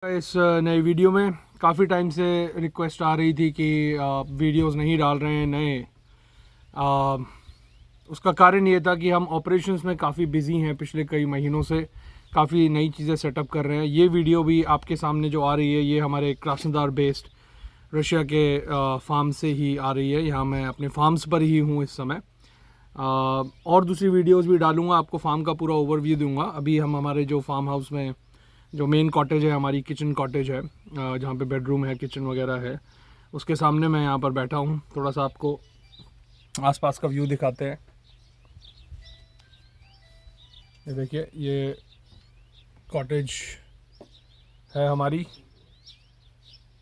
इस नए वीडियो में काफ़ी टाइम से रिक्वेस्ट आ रही थी कि वीडियोस नहीं डाल रहे हैं नए। आ, उसका कारण ये था कि हम ऑपरेशंस में काफ़ी बिजी हैं, पिछले कई महीनों से काफ़ी नई चीज़ें सेटअप कर रहे हैं। ये वीडियो भी आपके सामने जो आ रही है ये हमारे क्रास्नोदार बेस्ड रशिया के फार्म से ही आ रही है। यहाँ मैं अपने फार्म्स पर ही हूँ इस समय। और दूसरी वीडियोस भी डालूँगा, आपको फार्म का पूरा ओवरव्यू दूंगा। अभी हम हमारे जो फार्म हाउस में जो मेन कॉटेज है, हमारी किचन कॉटेज है, जहाँ पे बेडरूम है, किचन वगैरह है, उसके सामने मैं यहाँ पर बैठा हूँ। थोड़ा सा आपको आसपास का व्यू दिखाते हैं। ये देखिए, ये कॉटेज है हमारी,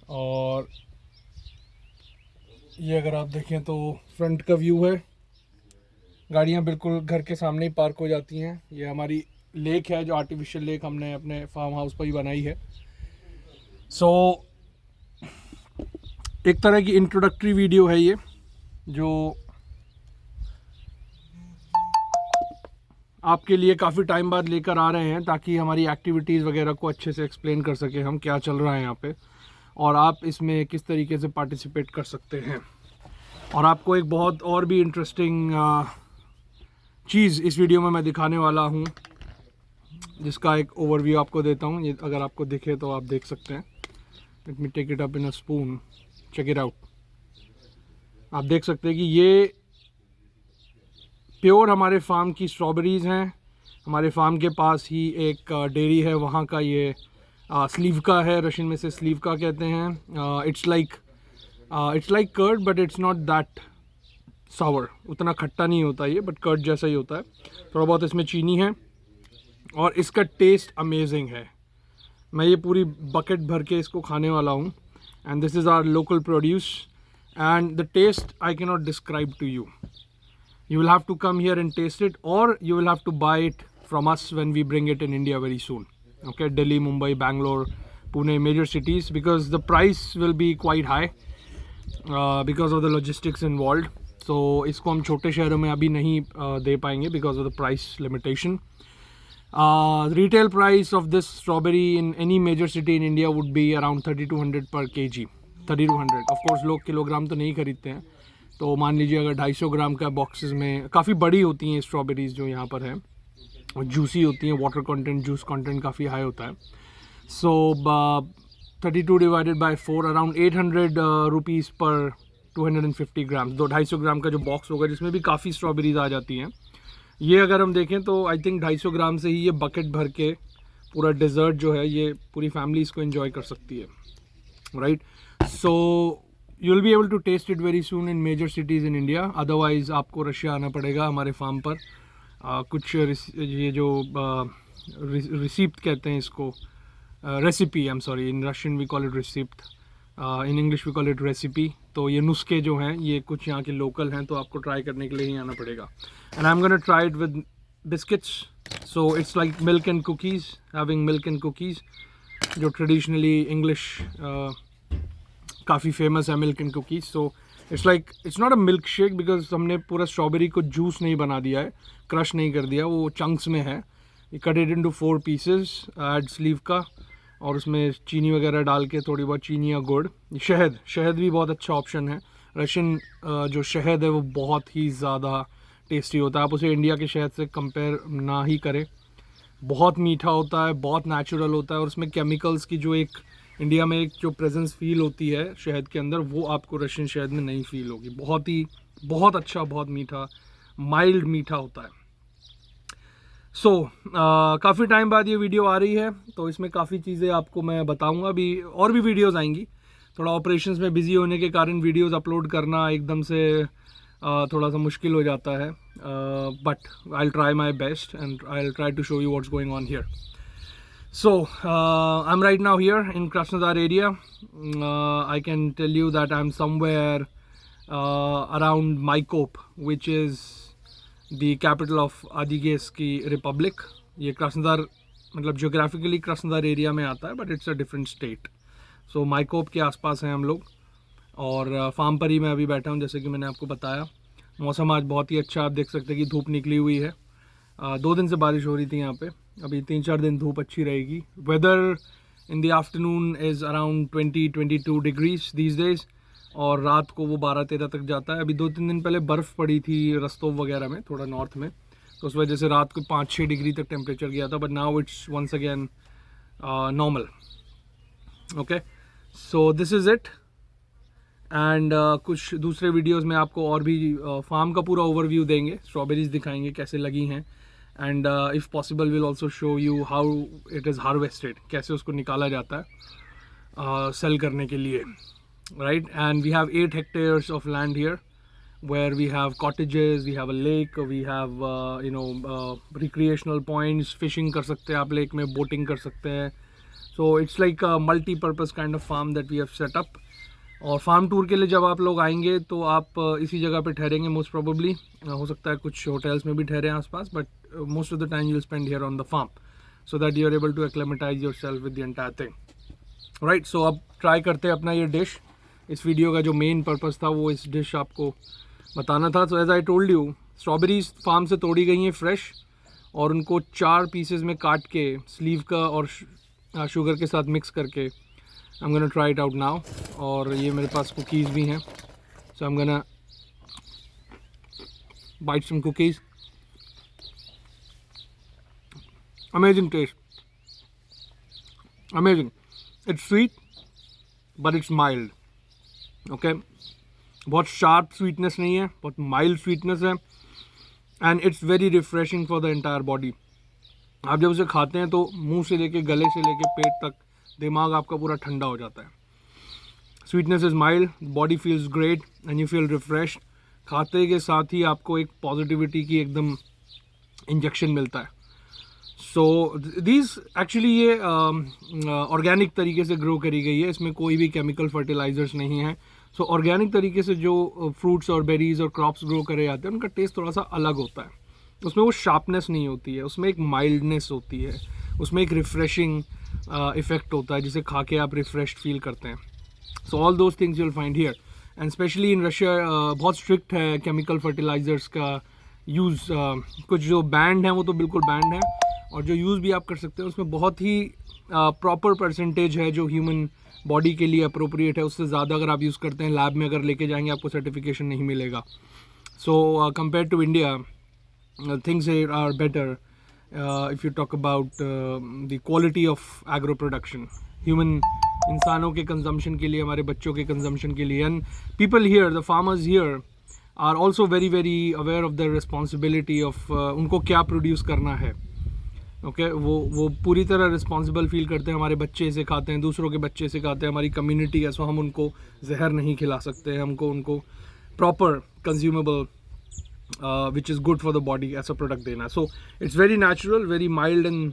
और ये अगर आप देखें तो फ्रंट का व्यू है। गाड़ियाँ बिल्कुल घर के सामने ही पार्क हो जाती हैं। ये हमारी लेक है, जो आर्टिफिशियल लेक हमने अपने फार्म हाउस पर ही बनाई है। सो एक तरह की इंट्रोडक्टरी वीडियो है ये, जो आपके लिए काफ़ी टाइम बाद लेकर आ रहे हैं, ताकि हमारी एक्टिविटीज़ वगैरह को अच्छे से एक्सप्लेन कर सकें हम, क्या चल रहा है यहाँ पे, और आप इसमें किस तरीके से पार्टिसिपेट कर सकते हैं। और आपको एक बहुत और भी इंटरेस्टिंग चीज़ इस वीडियो में मैं दिखाने वाला हूँ, जिसका एक ओवरव्यू आपको देता हूँ। ये अगर आपको दिखे तो आप देख सकते हैं। Let me take it up in a spoon, check it out. आप देख सकते हैं कि ये प्योर हमारे फार्म की स्ट्रॉबेरीज़ हैं। हमारे फार्म के पास ही एक डेयरी है, वहाँ का ये स्लीवका है, रशियन में से स्लीवका कहते हैं। It's like curd, but it's not that sour. उतना खट्टा नहीं होता ये, बट कर्ड जैसा ही होता है। थोड़ा बहुत इसमें चीनी है, और इसका टेस्ट अमेजिंग है। मैं ये पूरी बकेट भर के इसको खाने वाला हूँ। And this is our local produce, and the taste I can not describe to you. You will have to come here and taste it, or you will have to buy it from us when we bring it in India very soon. Okay, Delhi, Mumbai, Bangalore, Pune, major cities, because the price will be quite high because of the logistics involved. So इसको हम छोटे शहरों में अभी नहीं दे पाएंगे because of the price limitation. Retail price of this strawberry in any major city in India would be around 3200 per kg. 3200. Of course लोग kilogram तो नहीं खरीदते हैं, तो मान लीजिए अगर 250 ग्राम का बॉक्सेस में, काफ़ी बड़ी होती हैं स्ट्रॉबेरीज़ जो यहाँ पर हैं, और जूसी होती हैं, वाटर कंटेंट, जूस कंटेंट काफ़ी हाई होता है। सो 32 डिवाइडेड बाय 4, अराउंड 800 रुपीज़ पर 250 ग्राम। 250 ग्राम का जो बॉक्स होगा, जिसमें भी काफ़ी स्ट्रॉबेरीज़ आ जाती हैं। ये अगर हम देखें तो आई थिंक 250 ग्राम से ही ये बकेट भर के पूरा डेजर्ट जो है, ये पूरी फैमिली इसको एंजॉय कर सकती है, right. So you will be able to taste it very soon in major cities in India. Otherwise आपको रशिया आना पड़ेगा हमारे फार्म पर। कुछ ये जो रिसिप्ट कहते हैं इसको, recipe, I am sorry, in Russian we call it receipt, in English we call it recipe. तो ये नुस्खे जो हैं, ये कुछ यहाँ के लोकल हैं, तो आपको ट्राई करने के लिए ही आना पड़ेगा। And I am gonna try it with biscuits. So it's like milk and cookies, having milk and cookies, जो ट्रेडिशनली इंग्लिश काफ़ी फेमस है, milk and cookies. So it's not a milk shake, because हमने पूरा strawberry को juice नहीं बना दिया है, क्रश नहीं कर दिया, वो चंक्स में है। ये cut it into 4 pieces, add sleeve का, और उसमें चीनी वगैरह डाल के, थोड़ी बहुत चीनी या गुड़, शहद भी बहुत अच्छा ऑप्शन है। रशियन जो शहद है वो बहुत ही ज़्यादा टेस्टी होता है। आप उसे इंडिया के शहद से कंपेयर ना ही करें। बहुत मीठा होता है, बहुत नेचुरल होता है, और उसमें केमिकल्स की जो एक इंडिया में एक जो प्रेजेंस फील होती है शहद के अंदर, वो आपको रशियन शहद में नहीं फील होगी। बहुत अच्छा, बहुत मीठा, माइल्ड मीठा होता है। सो काफ़ी टाइम बाद ये वीडियो आ रही है, तो इसमें काफ़ी चीज़ें आपको मैं बताऊंगा। अभी और भी वीडियोस आएंगी। थोड़ा ऑपरेशंस में बिजी होने के कारण वीडियोस अपलोड करना एकदम से थोड़ा सा मुश्किल हो जाता है, but I will try my best and I will try to show you what's going on here. So I'm right now here in Krasnodar area. I can tell you that I'm somewhere around Maikop, which is the capital of Adigeski Republic. ये Krasnodar मतलब geographically Krasnodar area में आता है, but it's a different state. So Maykop के आसपास हैं हम लोग, और फार्म पर ही मैं अभी बैठा हूँ, जैसे कि मैंने आपको बताया। मौसम आज बहुत ही अच्छा, आप देख सकते हैं कि धूप निकली हुई है। 2 दिन से बारिश हो रही थी यहाँ पे, अभी 3-4 दिन धूप अच्छी रहेगी। Weather in the afternoon is around 20-22 degrees these days, और रात को वो 12-13 तक जाता है। अभी 2-3 दिन पहले बर्फ़ पड़ी थी रस्तों वगैरह में, थोड़ा नॉर्थ में, तो उस वजह से रात को 5-6 डिग्री तक टेम्परेचर गया था, but now it's once again normal. Okay, so this is it. And कुछ दूसरे वीडियोस में आपको और भी फार्म का पूरा ओवरव्यू देंगे, स्ट्रॉबेरीज दिखाएंगे कैसे लगी हैं, and if possible will also show you how it is harvested, कैसे उसको निकाला जाता है सेल करने के लिए, right. And we have 8 hectares of land here where we have cottages, we have a lake, we have recreational points, fishing कर सकते हैं आप लेक में, boating कर सकते हैं। So it's like a multi-purpose kind of farm that we have set up। और farm tour के लिए जब आप लोग आएंगे तो आप इसी जगह पे ठहरेंगे मोस्ट प्रोबेबली, हो सकता है कुछ होटल्स में भी ठहरे आसपास, but most of the time you will spend here on the farm so that you are able to acclimatise yourself with the entire thing, right. So अब ट्राई करते हैं अपना ये डिश। इस वीडियो का जो मेन पर्पस था वो इस डिश आपको बताना था। So as I told you, strawberries farm से तोड़ी गई हैं फ्रेश, और उनको 4 पीसेज में काट के स्लीव का और शुगर के साथ मिक्स करके I'm gonna try it out now। और ये मेरे पास कुकीज़ भी हैं, so I'm gonna bite some cookies। Amazing taste, amazing। It's sweet but it's mild, okay। बहुत शार्प स्वीटनेस नहीं है, बहुत माइल्ड स्वीटनेस है, and it's very refreshing for the entire body. आप जब उसे खाते हैं तो मुंह से लेके गले से लेके पेट तक दिमाग आपका पूरा ठंडा हो जाता है। Sweetness is mild, body feels great and you feel refresh. खाते के साथ ही आपको एक पॉजिटिविटी की एकदम इंजेक्शन मिलता है। सो दीज एक्चुअली ये ऑर्गेनिक तरीके से ग्रो करी गई है, इसमें कोई भी केमिकल फर्टिलाइजर्स नहीं है। सो ऑर्गेनिक तरीके से जो फ्रूट्स और बेरीज और क्रॉप्स ग्रो करे जाते हैं उनका टेस्ट थोड़ा सा अलग होता है। उसमें वो शार्पनेस नहीं होती है, उसमें एक माइल्डनेस होती है, उसमें एक रिफ्रेशिंग इफेक्ट होता है जिसे खा के आप रिफ्रेश्ड फील करते हैं। So all those things you will find here, and specially in Russia बहुत स्ट्रिक्ट है केमिकल फर्टिलाइजर्स का यूज़। कुछ जो बैंड हैं वो तो बिल्कुल बैंड है, और जो यूज़ भी आप कर सकते हैं उसमें बहुत ही प्रॉपर परसेंटेज है जो ह्यूमन बॉडी के लिए अप्रोप्रिएट है। उससे ज़्यादा अगर आप यूज़ करते हैं, लैब में अगर लेके जाएंगे आपको सर्टिफिकेशन नहीं मिलेगा। So compare to India things here are better if you talk about the quality of agro production, human इंसानों के कंजम्पशन के लिए, हमारे बच्चों के कंजम्पशन के लिए। And people here, the farmers here are also very very aware of the responsibility of उनको क्या प्रोड्यूस करना है। ओके, वो पूरी तरह रिस्पॉन्सिबल फील करते हैं। हमारे बच्चे इसे खाते हैं, दूसरों के बच्चे इसे खाते हैं, हमारी कम्युनिटी है, सो हम उनको जहर नहीं खिला सकते हैं, हमको उनको proper consumable which is good for the body as a product देना। So it's very natural, very mild and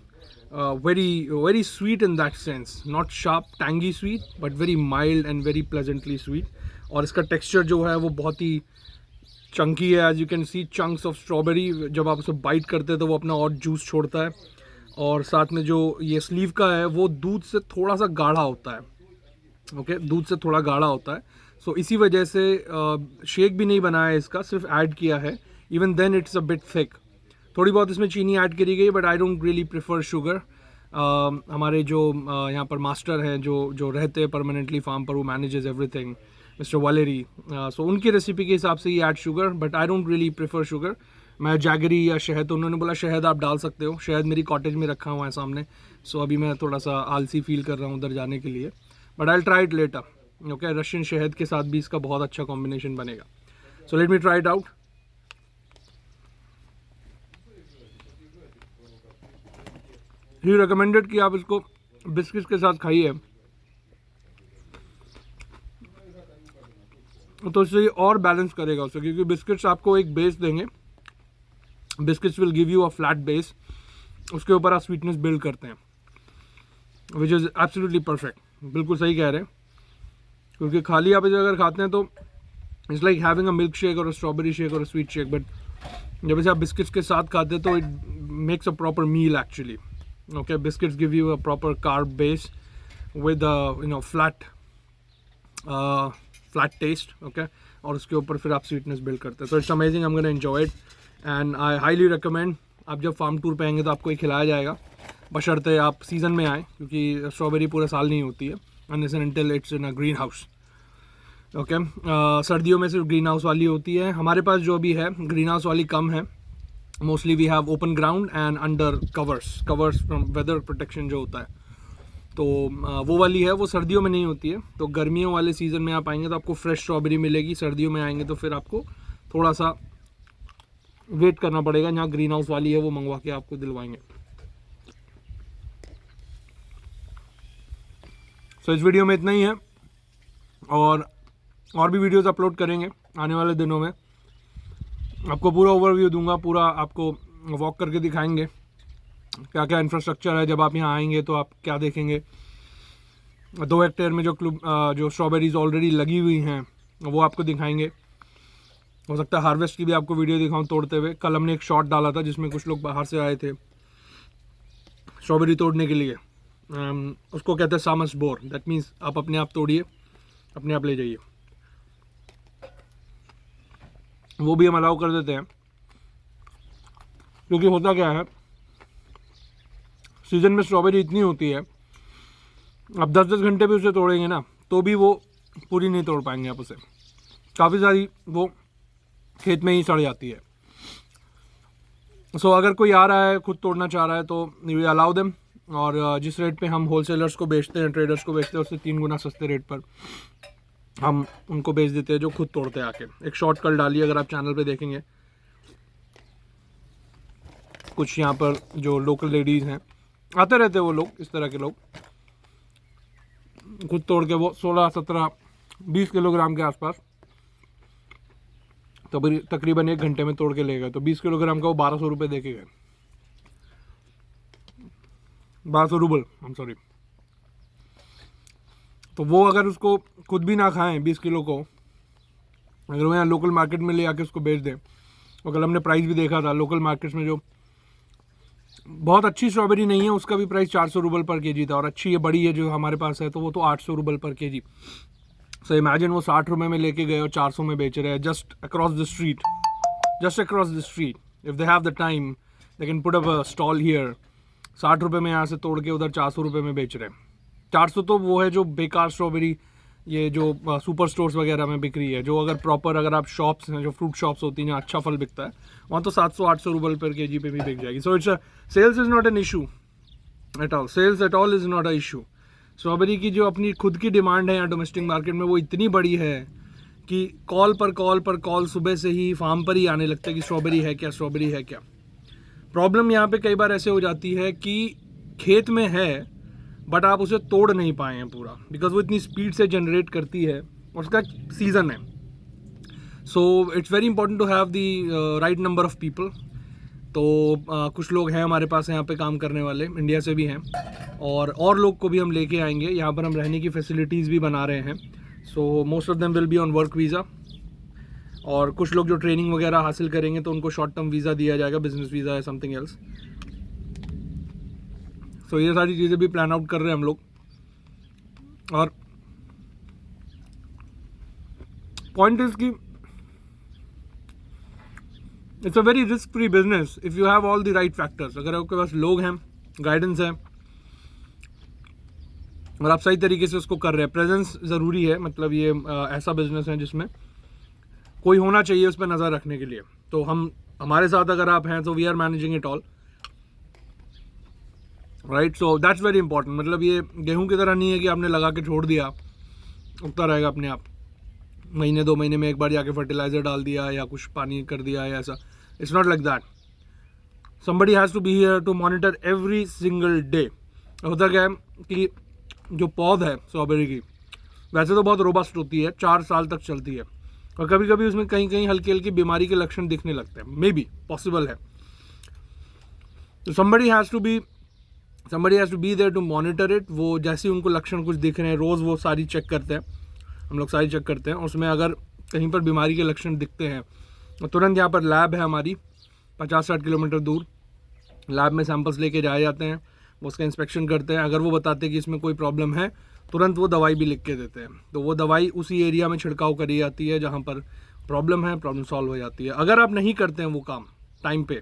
very sweet in that sense, not sharp tangy sweet but very mild and very pleasantly sweet। और इसका texture जो है वो बहुत ही chunky है, as you can see chunks of strawberry। जब आप उसे bite करते हैं तो वो अपना और juice छोड़ता है, और साथ में जो ये स्लीव का है वो दूध से थोड़ा सा गाढ़ा होता है। ओके, दूध से थोड़ा गाढ़ा होता है। सो इसी वजह से शेक भी नहीं बनाया है इसका, सिर्फ ऐड किया है। Even then it's a bit thick. थोड़ी बहुत इसमें चीनी ऐड करी गई, but I don't really prefer sugar. हमारे जो यहाँ पर मास्टर हैं जो रहते हैं परमानेंटली फार्म पर, वो manages everything, mister Valery, so उनकी रेसिपी के हिसाब से ही add sugar, but I don't really prefer sugar. मैं जैगरी या शहद, तो उन्होंने बोला शहद आप डाल सकते हो, शहद मेरी कॉटेज में रखा हुआ है सामने। सो अभी मैं थोड़ा सा आलसी फील कर रहा हूँ उधर जाने के लिए, but I will try it later. Okay, Russian शहद के साथ भी इसका बहुत अच्छा कॉम्बिनेशन बनेगा। So let me try it out. He recommended कि आप इसको बिस्किट्स के साथ खाइए, तो इससे और बैलेंस करेगा उसे, क्योंकि बिस्किट्स आपको एक बेस देंगे। Biscuits will give you a flat base, उसके ऊपर आप स्वीटनेस बिल्ड करते हैं, विच इज़ एब्सोल्युटली परफेक्ट। बिल्कुल सही कह रहे हैं, क्योंकि खाली आप इसे अगर खाते हैं तो it's like having a milk shake और अ स्ट्रॉबेरी शेक और अ स्वीट शेक, बट जब इसे आप बिस्किट्स के साथ खाते हैं तो it makes a proper meal actually. Okay, biscuits give you a proper carb base with flat taste. Okay, और उसके ऊपर फिर आप स्वीटनेस बिल्ड करते हैं, तो it's amazing. I am gonna enjoy it and I highly recommend. आप जब फार्म टूर पे आएंगे तो आपको ये खिलाया जाएगा। बशर्ते आप सीज़न में आएँ, क्योंकि स्ट्रॉबेरी पूरा साल नहीं होती है, unless and until it's in a green house. Okay, सर्दियों में सिर्फ ग्रीन हाउस वाली होती है। हमारे पास जो भी है ग्रीन हाउस वाली कम है। Mostly we have open ground and under covers from weather protection जो होता है, तो वो वाली है, वो सर्दियों में नहीं होती है। तो गर्मियों वाले सीज़न में आप आएंगे तो आपको फ्रेश स्ट्रॉबेरी मिलेगी। सर्दियों में आएंगे तो फिर आपको थोड़ा सा वेट करना पड़ेगा। जहाँ ग्रीन हाउस वाली है वो मंगवा के आपको दिलवाएंगे। सो इस वीडियो में इतना ही है, और भी वीडियोस अपलोड करेंगे आने वाले दिनों में। आपको पूरा ओवरव्यू दूंगा, पूरा आपको वॉक करके दिखाएंगे क्या क्या इंफ्रास्ट्रक्चर है। जब आप यहाँ आएंगे तो आप क्या देखेंगे, 2 हेक्टेयर में जो स्ट्रॉबेरीज ऑलरेडी लगी हुई हैं वो आपको दिखाएंगे। हो सकता है हार्वेस्ट की भी आपको वीडियो दिखाऊं तोड़ते हुए। कल हमने एक शॉट डाला था जिसमें कुछ लोग बाहर से आए थे स्ट्रॉबेरी तोड़ने के लिए। उसको कहते हैं सामस बोर, दैट मीन्स आप अपने आप तोड़िए, अपने आप ले जाइए। वो भी हम अलाउ कर देते हैं, क्योंकि होता क्या है, सीज़न में स्ट्रॉबेरी इतनी होती है, आप 10-10 घंटे भी उसे तोड़ेंगे ना तो भी वो पूरी नहीं तोड़ पाएंगे आप उसे। काफ़ी सारी वो खेत में ही सड़ जाती है। सो अगर कोई आ रहा है खुद तोड़ना चाह रहा है तो वी अलाउ देम, और जिस रेट पे हम होलसेलर्स को बेचते हैं, ट्रेडर्स को बेचते हैं, उससे 3 गुना सस्ते रेट पर हम उनको बेच देते हैं जो खुद तोड़ते हैं आके। एक शॉर्ट कल डाली, अगर आप चैनल पे देखेंगे, कुछ यहाँ पर जो लोकल लेडीज़ हैं, आते रहते हैं वो लोग, इस तरह के लोग खुद तोड़ के वो 16, 17, 20 किलोग्राम के आसपास तो तकरीबन 1 घंटे में तोड़ के ले गए। तो 20 किलोग्राम का वो 1200 रुपये दे के गए, 1200 रूबल, आई एम सॉरी। तो वो अगर उसको खुद भी ना खाएं 20 किलो को, अगर वो यहाँ लोकल मार्केट में ले आके उसको बेच दें, और कल हमने प्राइस भी देखा था लोकल मार्केट्स में, जो बहुत अच्छी स्ट्रॉबेरी नहीं है उसका भी प्राइस 400 रूबल पर केजी था, और अच्छी है बड़ी है जो हमारे पास है तो वो तो 800 रूबल पर केजी। सो इमेजिन वो 60 रुपये में लेके गए और 400 में बेच रहे हैं, just across the street. If they have the time they can put up a stall here. 60 रुपये में यहाँ से तोड़ के उधर 400 रुपये में बेच रहे हैं। 400 तो वो है जो बेकार स्ट्रॉबेरी, ये जो सुपर स्टोर्स वगैरह में बिक रही है। जो अगर प्रॉपर, अगर आप शॉप्स हैं, जो फ्रूट शॉप्स होती हैं जहाँ अच्छा फल बिकता है, वहाँ तो 700-800 रूबल पर केजी पे भी बिक जाएगी। So its sales is not an issue at all, sales at all is not a issue. Strawberry की जो अपनी खुद की डिमांड है यहाँ डोमेस्टिक मार्केट में, वो इतनी बड़ी है कि कॉल पर कॉल सुबह से ही फार्म पर ही आने लगता है कि स्ट्रॉबेरी है क्या, स्ट्रॉबेरी है क्या। प्रॉब्लम यहाँ पे कई बार ऐसे हो जाती है कि खेत में है बट आप उसे तोड़ नहीं पाए हैं पूरा, बिकॉज वो इतनी स्पीड से जनरेट करती है और उसका सीज़न है। So it's very important to have the right number of people. तो कुछ लोग हैं हमारे पास यहाँ पे काम करने वाले, इंडिया से भी हैं, और लोग को भी हम लेके आएंगे। यहाँ पर हम रहने की फैसिलिटीज़ भी बना रहे हैं। So most of them will be on work visa, और कुछ लोग जो ट्रेनिंग वगैरह हासिल करेंगे तो उनको शॉर्ट टर्म वीज़ा दिया जाएगा, बिजनेस वीज़ा या समथिंग एल्स। तो ये सारी चीज़ें भी प्लान आउट कर रहे हैं हम लोग। और पॉइंट इज कि it's a very risk free business if you have all the right factors. अगर आपके पास लोग हैं, गाइडेंस है, और आप सही तरीके से उसको कर रहे हैं, प्रेजेंस ज़रूरी है। मतलब ये ऐसा बिजनेस है जिसमें कोई होना चाहिए उस पर नज़र रखने के लिए। तो हमारे साथ अगर आप हैं तो we are managing it all, right. So that's very important. मतलब ये गेहूं की तरह नहीं है कि आपने लगा के छोड़ दिया, उगता रहेगा अपने आप। महीने 2 महीने में एक बार जाके फर्टिलाइजर डाल दिया या कुछ पानी कर दिया या ऐसा। It's not like that. Somebody has to be here to monitor every single day. होता क्या है कि जो पौध है स्ट्रॉबेरी की, वैसे तो बहुत रोबस्ट होती है, 4 साल तक चलती है, और कभी कभी उसमें कहीं कहीं हल्की हल्की बीमारी के लक्षण दिखने लगते हैं, मे बी पॉसिबल है। तो somebody has to be there to monitor it। वो जैसे उनको लक्षण कुछ दिख रहे हैं, रोज़ वो सारी चेक करते हैं, हम लोग सारी चेक करते हैं। उसमें अगर कहीं पर बीमारी के लक्षण दिखते हैं तो तुरंत यहाँ पर लैब है हमारी 50-60 किलोमीटर दूर। लैब में सैंपल्स लेके जाए जाते हैं, वो उसका इंस्पेक्शन करते हैं। अगर वो बताते हैं कि इसमें कोई प्रॉब्लम है, तुरंत वो दवाई भी लिख के देते हैं। तो वो दवाई उसी एरिया में छिड़काव करी जाती है जहाँ पर प्रॉब्लम है, प्रॉब्लम सॉल्व हो जाती है। अगर आप नहीं करते हैं वो काम टाइम पे,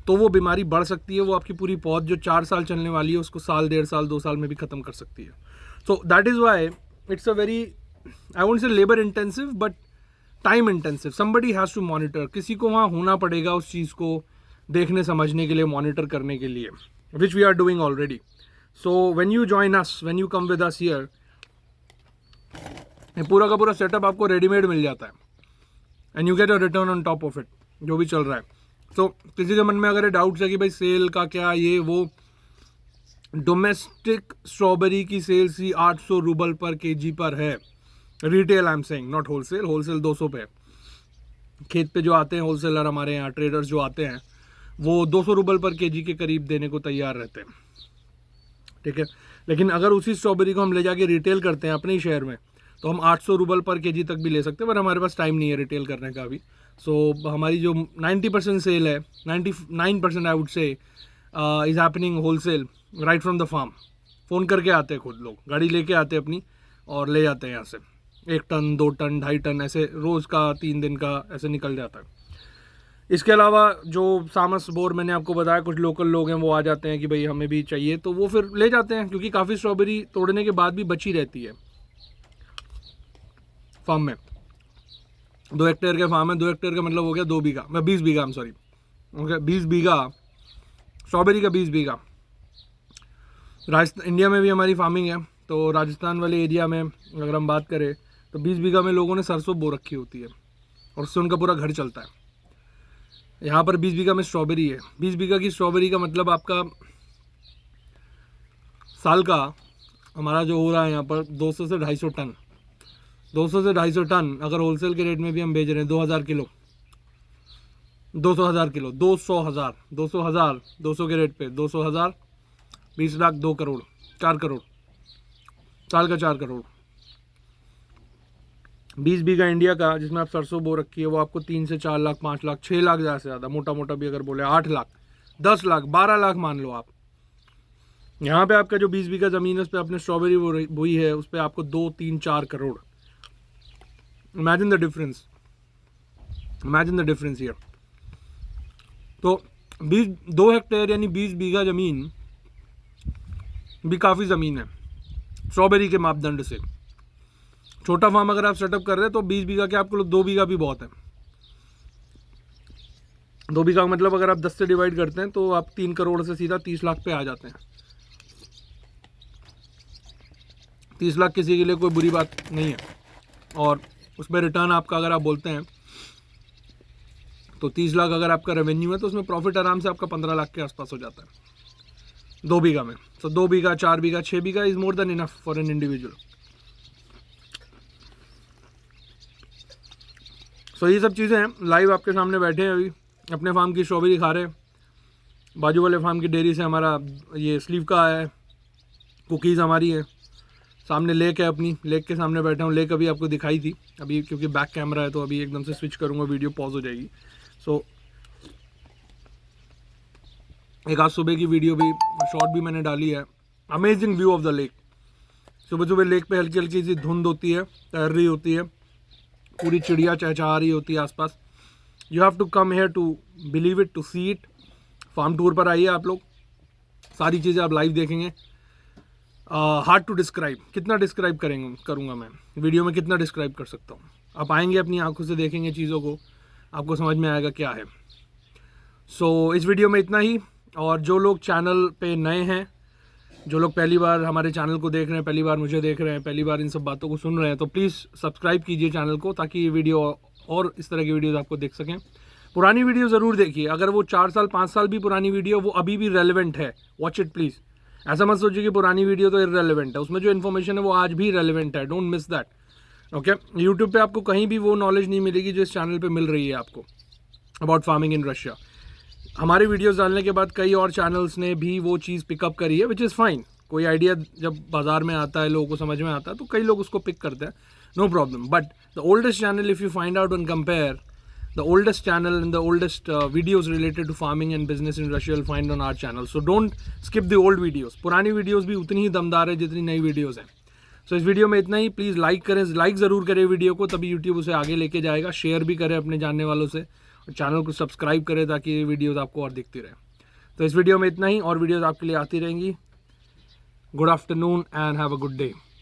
तो वो बीमारी बढ़ सकती है, वो आपकी पूरी पौध जो 4 साल चलने वाली है उसको साल, 1.5 साल, 2 साल में भी ख़त्म कर सकती है. So that is why it's a very, I won't say labour intensive but time intensive. Somebody has to monitor. किसी को वहाँ होना पड़ेगा उस चीज़ को देखने समझने के लिए, मॉनिटर करने के लिए, which we are doing already. So when you join us, when you come with us here, पूरा का पूरा सेटअप आपको रेडीमेड मिल जाता है and you get a return on top of it, जो भी चल रहा है. तो किसी के मन में अगर डाउट्स है कि भाई सेल का क्या ये वो, डोमेस्टिक स्ट्रॉबेरी की सेल्स ही 800 रूबल पर केजी पर है. Retail I am saying, not wholesale. Wholesale 200 पे. खेत पे जो आते हैं होलसेलर, हमारे यहाँ ट्रेडर्स जो आते हैं, वो 200 रूबल पर केजी के करीब देने को तैयार रहते हैं. ठीक है, लेकिन अगर उसी स्ट्रॉबेरी को हम ले जाके रिटेल करते हैं अपने ही शहर में, तो हम 800 रूबल पर केजी तक भी ले सकते हैं, पर हमारे पास टाइम नहीं है रिटेल करने का भी. सो हमारी जो 90% सेल है, 99% I would say is happening wholesale right from the farm. Phone करके आते हैं खुद लोग, गाड़ी लेके आते हैं अपनी और ले जाते हैं यहाँ से. 1 टन, 2 टन, 2.5 टन ऐसे रोज़ का, 3 दिन का ऐसे निकल जाता है. इसके अलावा जो सामस बोर मैंने आपको बताया, कुछ लोकल लोग हैं वो आ जाते हैं कि भाई हमें भी चाहिए, तो वो फिर ले जाते हैं, क्योंकि काफ़ी स्ट्रॉबेरी तोड़ने के बाद भी बची रहती है फार्म में. 2 हेक्टेयर के फार्म है, 2 हेक्टेयर का मतलब हो गया 2 बीघा, मैं 20 बीघा, सॉरी, ओके, 20 बीघा स्ट्रॉबेरी का, 20 बीघा. राजस्थान, इंडिया में भी हमारी फार्मिंग है, तो राजस्थान वाले एरिया में अगर हम बात करें तो 20 बीघा में लोगों ने सरसों बो रखी होती है और उससे उनका पूरा घर चलता है. यहाँ पर 20 बीघा में स्ट्रॉबेरी है. 20 बीघा की स्ट्रॉबेरी का मतलब आपका साल का हमारा जो हो रहा है यहाँ पर 200 से 250 टन. 200 से 250 टन अगर होलसेल के रेट में भी हम बेच रहे हैं, 2000 किलो, 200,000 किलो, 200,000 200 के रेट पे 200,000, 20 लाख, 2 करोड़, 4 करोड़, साल का 4 करोड़. 20 बीघा इंडिया का जिसमें आप सरसों बो रखी है, वो आपको 3 से 4 लाख, 5 लाख, 6 लाख ज़्यादा से ज़्यादा, मोटा मोटा भी अगर बोले 8 लाख, 10 लाख, 12 लाख मान लो आप. यहाँ पे आपका जो 20 बीघा ज़मीन है उस पर आपने स्ट्रॉबेरी बोई है, उस पर आपको 2, 3, 4 crore. Imagine the difference, imagine the difference here. तो 2 हेक्टेयर यानी 20 बीघा ज़मीन भी काफ़ी ज़मीन है स्ट्रॉबेरी के मापदंड से. छोटा फार्म अगर आप सेटअप कर रहे हैं तो 20 बीघा के आपको 2 बीघा भी बहुत है. 2 बीघा का मतलब अगर आप 10 से डिवाइड करते हैं तो आप 3 करोड़ से सीधा 30 लाख पे आ जाते हैं. 30 लाख किसी के लिए कोई बुरी बात नहीं है, और उस पर रिटर्न आपका अगर आप बोलते हैं तो 30 लाख अगर आपका रेवेन्यू है तो उसमें प्रॉफिट आराम से आपका 15 लाख के आसपास हो जाता है 2 बीघा में. तो 2 बीघा, 4 बीघा, 6 बीघा is more than enough for an individual. So ये सब चीज़ें हैं, लाइव आपके सामने बैठे हैं, अभी अपने फार्म की स्ट्रॉबेरी खा रहे हैं. बाजू वाले फार्म की डेयरी से हमारा ये स्लीव का आया है, कुकीज़ हमारी है. सामने लेक है, अपनी लेक के सामने बैठा हूँ. लेक अभी आपको दिखाई थी, अभी क्योंकि बैक कैमरा है तो अभी एकदम से स्विच करूँगा, वीडियो पॉज हो जाएगी. सो एक आज सुबह की वीडियो भी, शॉर्ट भी मैंने डाली है. Amazing view of the lake. सुबह सुबह लेक पे हल्की हल्की सी धुंध होती है, तैर रही होती है, पूरी चिड़िया चहचहा रही होती है आसपास. You have to come here to believe it, to see it. Farm tour पर आइए आप लोग, सारी चीज़ें आप लाइव देखेंगे. हार्ड टू डिस्क्राइब, कितना डिस्क्राइब करूँगा मैं वीडियो में, कितना डिस्क्राइब कर सकता हूँ. आप आएंगे अपनी आंखों से देखेंगे चीज़ों को, आपको समझ में आएगा क्या है. सो इस वीडियो में इतना ही. और जो लोग चैनल पे नए हैं, जो लोग पहली बार हमारे चैनल को देख रहे हैं, पहली बार मुझे देख रहे हैं, पहली बार इन सब बातों को सुन रहे हैं, तो प्लीज़ सब्सक्राइब कीजिए चैनल को, ताकि ये वीडियो और इस तरह की वीडियोज़ आपको देख सकें. पुरानी वीडियो ज़रूर देखिए, अगर वो 4 साल 5 साल भी पुरानी वीडियो, वो अभी भी रेलिवेंट है, वॉच इट प्लीज़. ऐसा मत सोचिए कि पुरानी वीडियो तो इररेलेवेंट है, उसमें जो इन्फॉर्मेशन है वो आज भी रेलिवेंट है. Don't miss that. Okay, YouTube पे आपको कहीं भी वो नॉलेज नहीं मिलेगी जो इस चैनल पे मिल रही है आपको अबाउट फार्मिंग इन रशिया. हमारी वीडियोस डालने के बाद कई और चैनल्स ने भी वो चीज़ पिकअप करी है, विच इज़ फाइन. कोई आइडिया जब बाजार में आता है, लोगों को समझ में आता है, तो कई लोग उसको पिक करते हैं, no problem. But the oldest channel, if you find out and compare the oldest channel and the oldest videos related to farming and business in Russia you'll find on our channel. So don't skip the old videos. पुरानी videos भी उतनी ही दमदार है जितनी नई videos हैं. सो इस video में इतना ही. प्लीज़ लाइक करें, लाइक ज़रूर करें वीडियो को, तभी यूट्यूब उसे आगे लेके जाएगा. शेयर भी करें अपने जानने वालों से, और चैनल को सब्सक्राइब करें ताकि ये वीडियोज़ आपको और दिखती रहे। तो इस वीडियो में इतना ही, और वीडियोज़ आपके लिए आती रहेंगी। Good afternoon and have a good day.